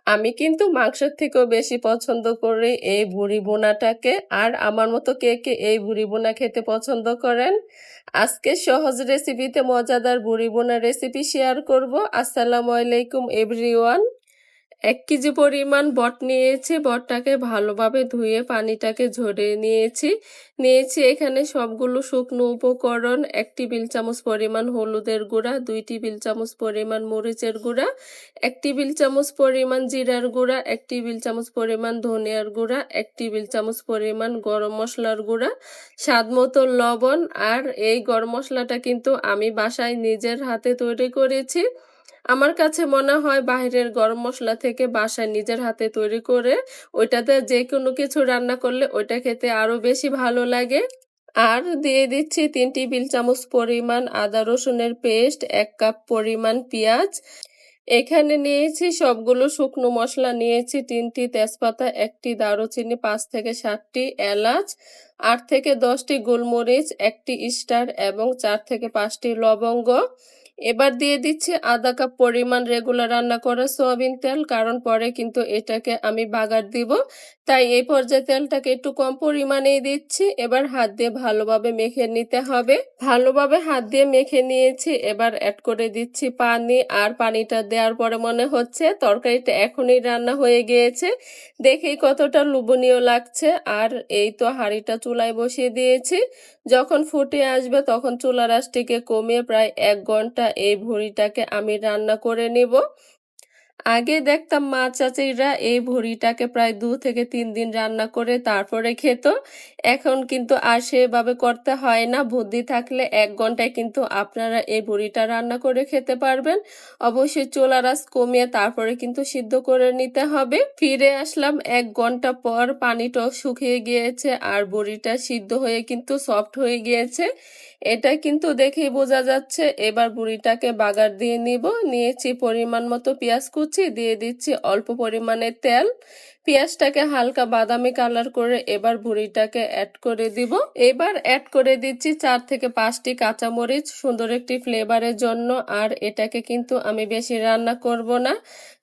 আমি কিন্তু মাংসের থেকেও বেশি পছন্দ করি এই ভুড়ি ভুনাটাকে। আর আমার মতো কে কে এই ভুড়ি ভুনা খেতে পছন্দ করেন? আজকে সহজ রেসিপিতে মজাদার ভুড়ি ভুনা রেসিপি শেয়ার করব। আসসালামু আলাইকুম এভরিওয়ান। 1 কেজি পরিমাণ বট নিয়েছি। বটটাকে ভালোভাবে ধুয়ে পানিটাকে ঝরিয়ে নিয়েছি এখানে সবগুলো শুকনো উপকরণ। 1 টেবিল চামচ পরিমাণ হলুদের গুঁড়া, 2 টেবিল চামচ পরিমাণ মরিচের গুঁড়া, 1 টেবিল চামচ পরিমাণ জিরার গুঁড়া, 1 টেবিল চামচ পরিমাণ ধনিয়ার গুঁড়া, 1 টেবিল চামচ পরিমাণ গরম মশলার গুঁড়া, স্বাদ মতো লবণ। আর এই গরম মশলাটা কিন্তু আমি বাসায় নিজের হাতে তৈরি করেছি। আমার কাছে মনে হয় বাইরের গরম মশলা থেকে বাসায় নিজের হাতে তৈরি করে ওইটাতে যে কোনো কিছু রান্না করলে ওইটা খেতে আরো বেশি ভালো লাগে। আর দিয়ে দিচ্ছি 3 টেবিল চামচ পরিমাণ আদা রসুনের পেস্ট, 1 কাপ পরিমাণ পেঁয়াজ। এখানে নিয়েছি সবগুলো শুকনো মশলা নিয়েছি 3টি তেজপাতা, 1টি দারুচিনি, 5 থেকে 7টি এলাচ, 8 থেকে 10টি গোলমরিচ, 1টি স্টার এবং 4 থেকে 5টি লবঙ্গ। এবার দিয়ে দিচ্ছি আধা কাপ পরিমাণ রেগুলার রান্না করা সয়াবিন তেল, কারণ পরে কিন্তু এটাকে আমি বাগার দিব, তাই এই পর্যায়ে তেলটাকে একটু কম পরিমাণেই দিচ্ছি। এবার হাত দিয়ে ভালোভাবে মেখে নিতে হবে। ভালোভাবে হাত দিয়ে মেখে নিয়েছি। এবার অ্যাড করে দিচ্ছি পানি। আর পানিটা দেওয়ার পরে মনে হচ্ছে তরকারিটা এখনই রান্না হয়ে গিয়েছে। দেখেই কতটা লোভনীয় লাগছে। আর এই তো হাঁড়িটা চুলায় বসিয়ে দিয়েছি। যখন ফুটে আসবে তখন চুলার আঁচটিকে কমিয়ে প্রায় 1 ঘন্টা এই ভুঁড়িটাকে আমি রান্না করে নিব। আগে দেখতাম মা চাচিরা এই ভুঁড়িটাকে প্রায় 2 থেকে 3 দিন রান্না করে তারপরে খেত। এখন কিন্তু আর সেভাবে করতে হয় না। বুদ্ধি থাকলে 1 ঘন্টায় কিন্তু আপনারা এই ভুঁড়িটা রান্না করে খেতে পারবেন। অবশ্যই চুলার আঁচ কমিয়ে তারপরে কিন্তু সিদ্ধ করে নিতে হবে। ফিরে আসলাম 1 ঘন্টা পর। পানিটাও শুকিয়ে গিয়েছে আর ভুঁড়িটা সিদ্ধ হয়ে কিন্তু সফট হয়ে গিয়েছে। এটা কিন্তু দেখেই বোঝা যাচ্ছে। এবার ভুঁড়িটাকে বাগার দিয়ে নিয়েছি পরিমাণ মতো পেঁয়াজ কুচি, দিয়ে দিচ্ছি অল্প পরিমাণে তেল। পেঁয়াজটাকে হালকা বাদামি কালার করে এবার ভুঁড়িটাকে অ্যাড করে দিব। এবার অ্যাড করে দিচ্ছি 4 থেকে 5টি কাঁচামরিচ সুন্দর একটি ফ্লেভারের জন্য। আর এটাকে কিন্তু আমি বেশি রান্না করব না,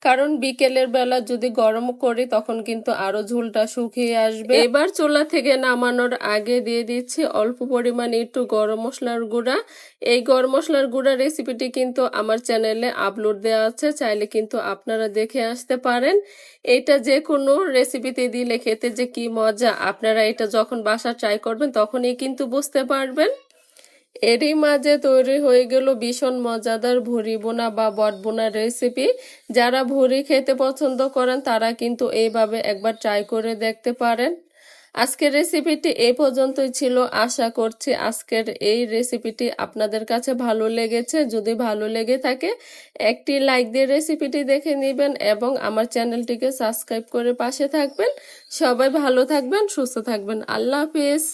কারণ বিকেলের বেলা যদি গরম করি তখন কিন্তু আরো ঝোলটা শুকিয়ে আসবে। এবার চুলা থেকে নামানোর আগে দিয়ে দিচ্ছি অল্প পরিমাণে একটু গরম মশলার গুঁড়া। এই গরম মশলার গুঁড়া রেসিপিটি কিন্তু আমার চ্যানেলে আপলোড দেওয়া আছে, চাইলে কিন্তু আপনারা দেখে আসতে পারেন। এটা যে কোনো রেসিপিতে দিলে খেতে যে কি মজা, আপনারা এটা যখন বাসা ট্রাই করবেন তখনই কিন্তু বুঝতে পারবেন। এরই মাঝে তৈরি হয়ে গেল ভীষণ মজাদার ভুঁড়ি বোনা বা বট বোনা রেসিপি। যারা ভুঁড়ি খেতে পছন্দ করেন তারা কিন্তু এইভাবে একবার ট্রাই করে দেখতে পারেন। আজকের রেসিপিটি এই পর্যন্তই ছিল। আশা করছি আজকের এই রেসিপিটি আপনাদের কাছে ভালো লেগেছে। যদি ভালো লেগে থাকে একটি লাইক দিয়ে রেসিপিটি দেখে নেবেন এবং আমার চ্যানেলটিকে সাবস্ক্রাইব করে পাশে থাকবেন। সবাই ভালো থাকবেন, সুস্থ থাকবেন। আল্লাহ হাফিজ।